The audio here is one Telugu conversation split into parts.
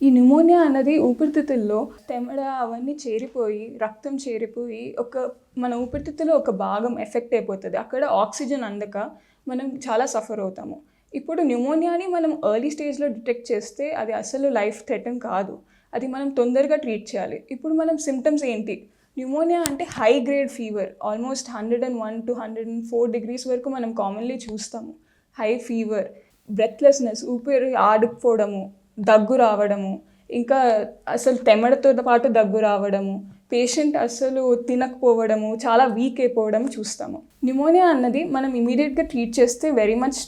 ఈ న్యూమోనియా అన్నది ఊపిరితిత్తుల్లో తెమడ అవన్నీ చేరిపోయి, రక్తం చేరిపోయి మన ఊపిరితిత్తులో ఒక భాగం ఎఫెక్ట్ అయిపోతది. అక్కడ ఆక్సిజన్ అందక మనం చాలా సఫర్ అవుతాము. ఇప్పుడు న్యూమోనియాని మనం ఎర్లీ స్టేజ్‌లో డిటెక్ట్ చేస్తే అది అసలు లైఫ్ థ్రెటన్ కాదు. అది మనం తొందరగా ట్రీట్ చేయాలి. ఇప్పుడు మనం సింప్టమ్స్ ఏంటి? న్యూమోనియా అంటే high grade fever almost 101-104 degrees వరకు మనం కామన్‌లీ చూస్తాము. హై ఫీవర్, బ్రెత్‌లెస్‌నెస్ ఊపిరి ఆడకపోవడము, దగ్గు రావడము, ఇంకా అసలు తెమడతో పాటు దగ్గు రావడము, పేషెంట్ అస్సలు తినకపోవడము, చాలా వీక్ అయిపోవడం చూస్తాము. న్యూమోనియా అన్నది మనం ఇమీడియట్‌గా ట్రీట్ చేస్తే వెరీ మచ్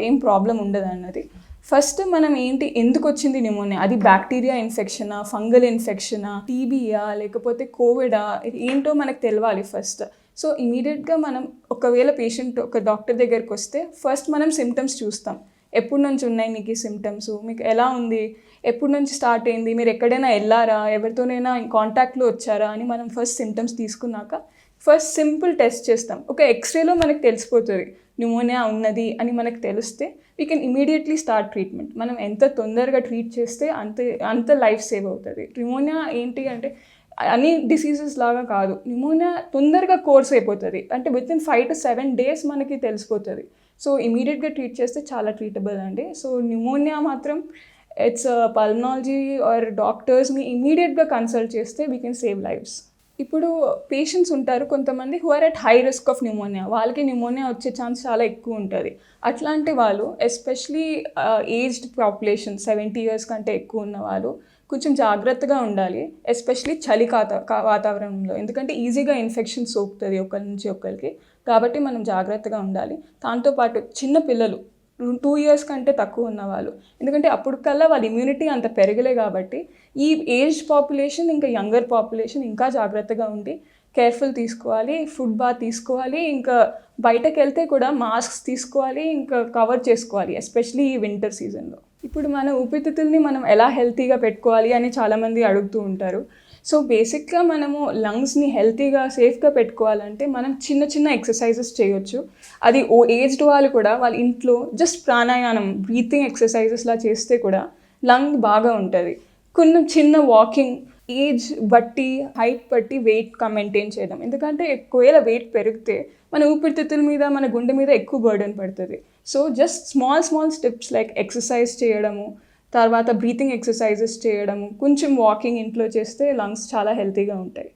ఏం ప్రాబ్లం ఉండదన్నది. ఫస్ట్ మనం ఎందుకు వచ్చింది న్యూమోనియా? అది బ్యాక్టీరియా ఇన్ఫెక్షనా, ఫంగల్ ఇన్ఫెక్షనా, టీబీయా, లేకపోతే కోవిడా, ఇది ఏంటో మనకు తెలవాలి ఫస్ట్. సో ఇమీడియట్‌గా మనం ఒకవేళ పేషెంట్ ఒక డాక్టర్ దగ్గరికి వస్తే ఫస్ట్ మనం సిమ్టమ్స్ చూస్తాం. ఎప్పటి నుంచి ఉన్నాయి మీకు ఈ సిమ్టమ్స్? మీకు ఎలా ఉంది? ఎప్పటి నుంచి స్టార్ట్ అయింది? మీరు ఎక్కడైనా వెళ్ళారా? ఎవరితోనైనా కాంటాక్ట్‌లో వచ్చారా? అని మనం ఫస్ట్ సిమ్టమ్స్ తీసుకున్నాక ఫస్ట్ సింపుల్ టెస్ట్ చేస్తాం. ఒక ఎక్స్‌రేలో మనకు తెలిసిపోతుంది న్యూమోనియా ఉన్నది అని మనకు తెలిస్తే we can immediately start treatment. మనం ఎంత తొందరగా ట్రీట్ చేస్తే అంత లైఫ్ సేవ్ అవుతుంది. న్యూమోనియా ఏంటి అంటే అన్ని డిసీజెస్ లాగా కాదు. న్యూమోనియా తొందరగా కోర్స్ అయిపోతుంది. అంటే వితిన్ 5 to 7 days మనకి తెలిసిపోతుంది. సో ఇమీడియట్గా ట్రీట్ చేస్తే చాలా ట్రీటబుల్ అండి. సో న్యూమోనియా మాత్రం ఇట్స్ పల్మనాలజీ ఆర్ డాక్టర్స్ని ఇమీడియట్గా కన్సల్ట్ చేస్తే వీ కెన్ సేవ్ లైవ్స్. ఇప్పుడు పేషెంట్స్ ఉంటారు కొంతమంది who are at high risk of pneumonia. వాళ్ళకి న్యూమోనియా వచ్చే ఛాన్స్ చాలా ఎక్కువ ఉంటుంది. అట్లాంటి వాళ్ళు ఎస్పెషలీ ఏజ్డ్ పాపులేషన్ 70 years కంటే ఎక్కువ ఉన్న వాళ్ళు కొంచెం జాగ్రత్తగా ఉండాలి. ఎస్పెషలీ చలి వాతావరణంలో, ఎందుకంటే ఈజీగా ఇన్ఫెక్షన్ సోకుతుంది ఒకరి నుంచి ఒకరికి. కాబట్టి మనం జాగ్రత్తగా ఉండాలి. దాంతోపాటు చిన్న పిల్లలు 2 years కంటే తక్కువ ఉన్నవాళ్ళు, ఎందుకంటే అప్పటికల్లా వాళ్ళ ఇమ్యూనిటీ అంత పెరగలే కాబట్టి ఈ ఏజ్ పాపులేషన్ ఇంకా యంగర్ పాపులేషన్ ఇంకా జాగ్రత్తగా ఉండి కేర్ఫుల్ తీసుకోవాలి. ఫుడ్ బాగా తీసుకోవాలి. ఇంకా బయటకు వెళ్తే కూడా మాస్క్స్ తీసుకోవాలి, ఇంకా కవర్ చేసుకోవాలి, ఎస్పెషలీ ఈ వింటర్ సీజన్లో. ఇప్పుడు మన ఊపిరితిత్తుల్ని మనం ఎలా హెల్తీగా పెట్టుకోవాలి అని చాలామంది అడుగుతూ ఉంటారు. సో బేసిక్గా మనము లంగ్స్ని హెల్తీగా సేఫ్గా పెట్టుకోవాలంటే మనం చిన్న చిన్న ఎక్సర్సైజెస్ చేయొచ్చు. అది ఏజ్డ్ వాళ్ళు కూడా వాళ్ళ ఇంట్లో జస్ట్ ప్రాణాయామం, బ్రీతింగ్ ఎక్సర్సైజెస్లా చేస్తే కూడా లంగ్ బాగా ఉంటుంది. కొన్ని చిన్న వాకింగ్, ఏజ్ బట్టి, హైట్ బట్టి వెయిట్ మెయింటైన్ చేయడం. ఎందుకంటే ఒకవేళ వెయిట్ పెరిగితే మన ఊపిరితిత్తుల మీద, మన గుండె మీద ఎక్కువ బర్డెన్ పడుతుంది. So just small steps like exercise చేయడము, తర్వాత బ్రీతింగ్ ఎక్సర్సైజెస్ చేయడము, కొంచెం వాకింగ్ ఇంట్లో చేస్తే లంగ్స్ చాలా హెల్తీగా ఉంటాయి.